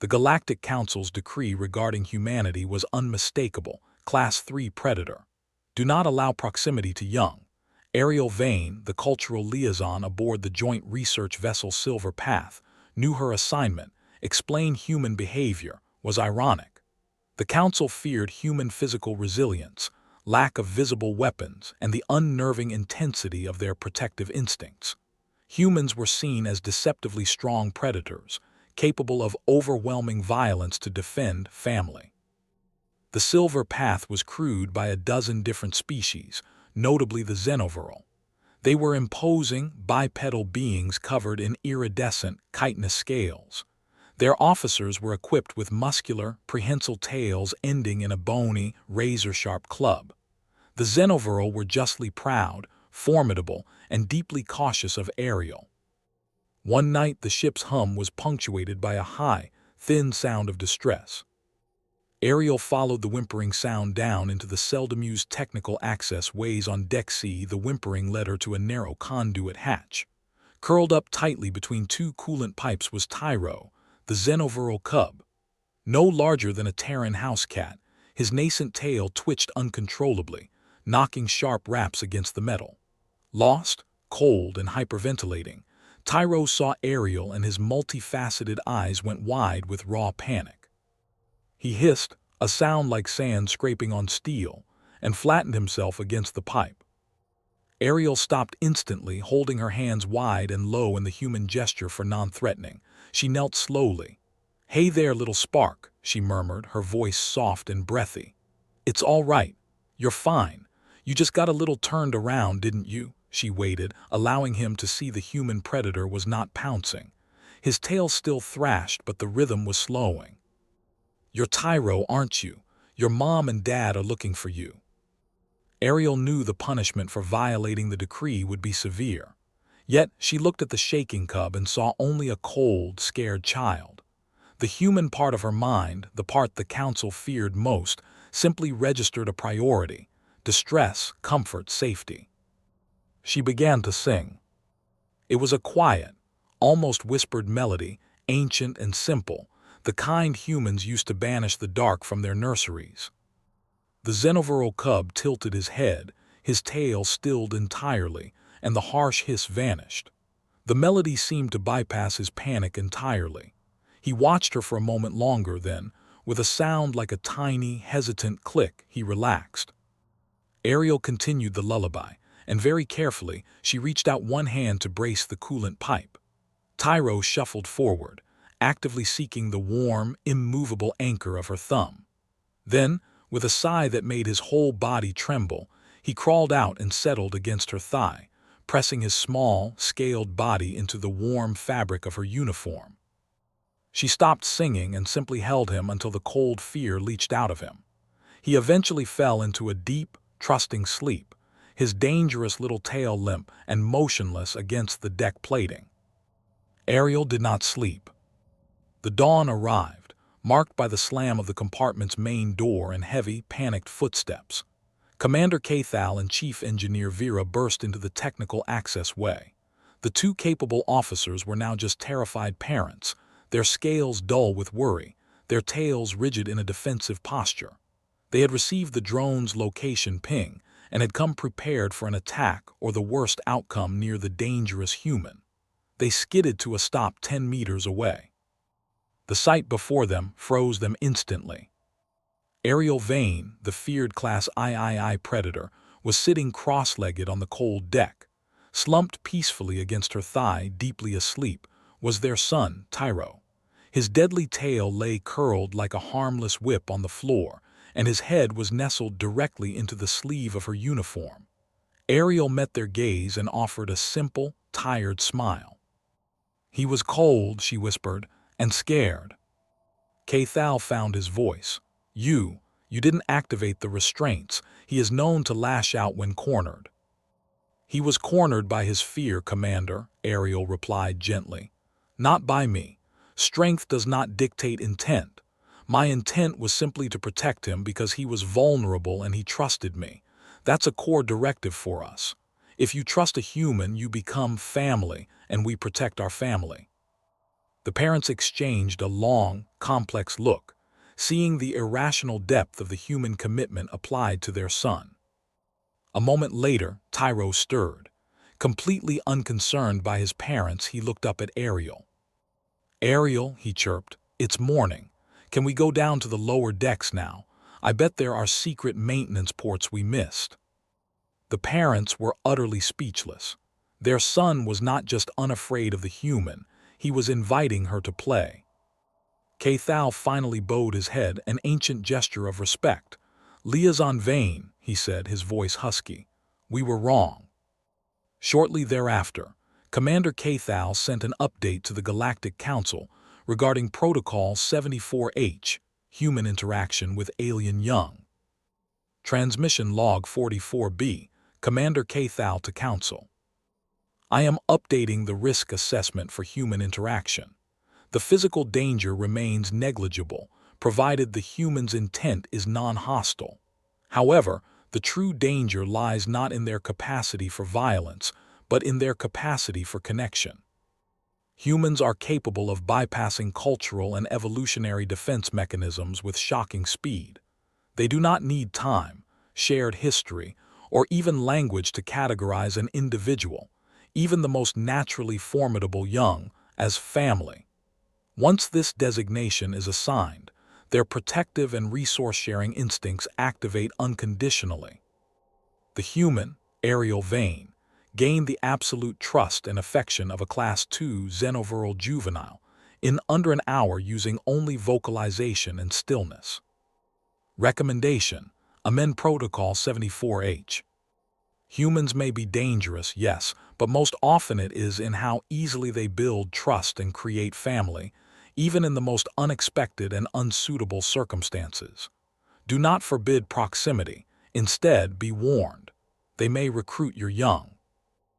The Galactic Council's decree regarding humanity was unmistakable: Class 3 Predator. Do not allow proximity to young. Ariel Vane, the cultural liaison aboard the joint research vessel Silver Path, knew her assignment: explain human behavior, was ironic. The Council feared human physical resilience, lack of visible weapons, and the unnerving intensity of their protective instincts. Humans were seen as deceptively strong predators, capable of overwhelming violence to defend family. The Silver Path was crewed by a dozen different species, notably the Xenoviral. They were imposing, bipedal beings covered in iridescent, chitinous scales. Their officers were equipped with muscular, prehensile tails ending in a bony, razor-sharp club. The Xenoviral were justly proud, formidable, and deeply cautious of Ariel. One night the ship's hum was punctuated by a high, thin sound of distress. Ariel followed the whimpering sound down into the seldom-used technical access ways on Deck C. The whimpering led her to a narrow conduit hatch. Curled up tightly between two coolant pipes was Tyro, the Xenoviral cub. No larger than a Terran house cat, his nascent tail twitched uncontrollably, knocking sharp raps against the metal. Lost, cold, and hyperventilating, Tyro saw Ariel and his multifaceted eyes went wide with raw panic. He hissed, a sound like sand scraping on steel, and flattened himself against the pipe. Ariel stopped instantly, holding her hands wide and low in the human gesture for non-threatening. She knelt slowly. "Hey there, little spark," she murmured, her voice soft and breathy. "It's all right. You're fine. You just got a little turned around, didn't you?" She waited, allowing him to see the human predator was not pouncing. His tail still thrashed, but the rhythm was slowing. "You're Tyro, aren't you? Your mom and dad are looking for you." Ariel knew the punishment for violating the decree would be severe. Yet she looked at the shaking cub and saw only a cold, scared child. The human part of her mind, the part the Council feared most, simply registered a priority: distress, comfort, safety. She began to sing. It was a quiet, almost whispered melody, ancient and simple, the kind humans used to banish the dark from their nurseries. The Xenoviral cub tilted his head, his tail stilled entirely, and the harsh hiss vanished. The melody seemed to bypass his panic entirely. He watched her for a moment longer, then, with a sound like a tiny, hesitant click, he relaxed. Ariel continued the lullaby, and very carefully she reached out one hand to brace the coolant pipe. Tyro shuffled forward, actively seeking the warm, immovable anchor of her thumb. Then, with a sigh that made his whole body tremble, he crawled out and settled against her thigh, pressing his small, scaled body into the warm fabric of her uniform. She stopped singing and simply held him until the cold fear leached out of him. He eventually fell into a deep, trusting sleep, his dangerous little tail limp and motionless against the deck plating. Ariel did not sleep. The dawn arrived, marked by the slam of the compartment's main door and heavy, panicked footsteps. Commander Cathal and Chief Engineer Vera burst into the technical access way. The two capable officers were now just terrified parents, their scales dull with worry, their tails rigid in a defensive posture. They had received the drone's location ping and had come prepared for an attack or the worst outcome near the dangerous human. They skidded to a stop 10 meters away. The sight before them froze them instantly. Ariel Vane, the feared Class III Predator, was sitting cross-legged on the cold deck. Slumped peacefully against her thigh, deeply asleep, was their son, Tyro. His deadly tail lay curled like a harmless whip on the floor, and his head was nestled directly into the sleeve of her uniform. Ariel met their gaze and offered a simple, tired smile. "He was cold," she whispered, "and scared." Cathal found his voice. You didn't activate the restraints. He is known to lash out when cornered." "He was cornered by his fear, Commander," Ariel replied gently. "Not by me. Strength does not dictate intent. My intent was simply to protect him because he was vulnerable and he trusted me. That's a core directive for us. If you trust a human, you become family, and we protect our family." The parents exchanged a long, complex look, seeing the irrational depth of the human commitment applied to their son. A moment later, Tyro stirred. Completely unconcerned by his parents, he looked up at Ariel. "Ariel," he chirped, "it's morning. Can we go down to the lower decks now? I bet there are secret maintenance ports we missed." The parents were utterly speechless. Their son was not just unafraid of the human, he was inviting her to play. Cathal finally bowed his head, an ancient gesture of respect. "Liaison Vane," he said, his voice husky. "We were wrong." Shortly thereafter, Commander Cathal sent an update to the Galactic Council regarding Protocol 74H, human interaction with alien young. Transmission Log 44B, Commander Cathal to Council. "I am updating the risk assessment for human interaction. The physical danger remains negligible, provided the human's intent is non-hostile. However, the true danger lies not in their capacity for violence, but in their capacity for connection. Humans are capable of bypassing cultural and evolutionary defense mechanisms with shocking speed. They do not need time, shared history, or even language to categorize an individual, even the most naturally formidable young, as family. Once this designation is assigned, their protective and resource-sharing instincts activate unconditionally. The human, Ariel Vane, gained the absolute trust and affection of a Class II xenoviral juvenile in under an hour using only vocalization and stillness. Recommendation: amend Protocol 74H. Humans may be dangerous, yes, but most often it is in how easily they build trust and create family, even in the most unexpected and unsuitable circumstances. Do not forbid proximity. Instead, be warned. They may recruit your young.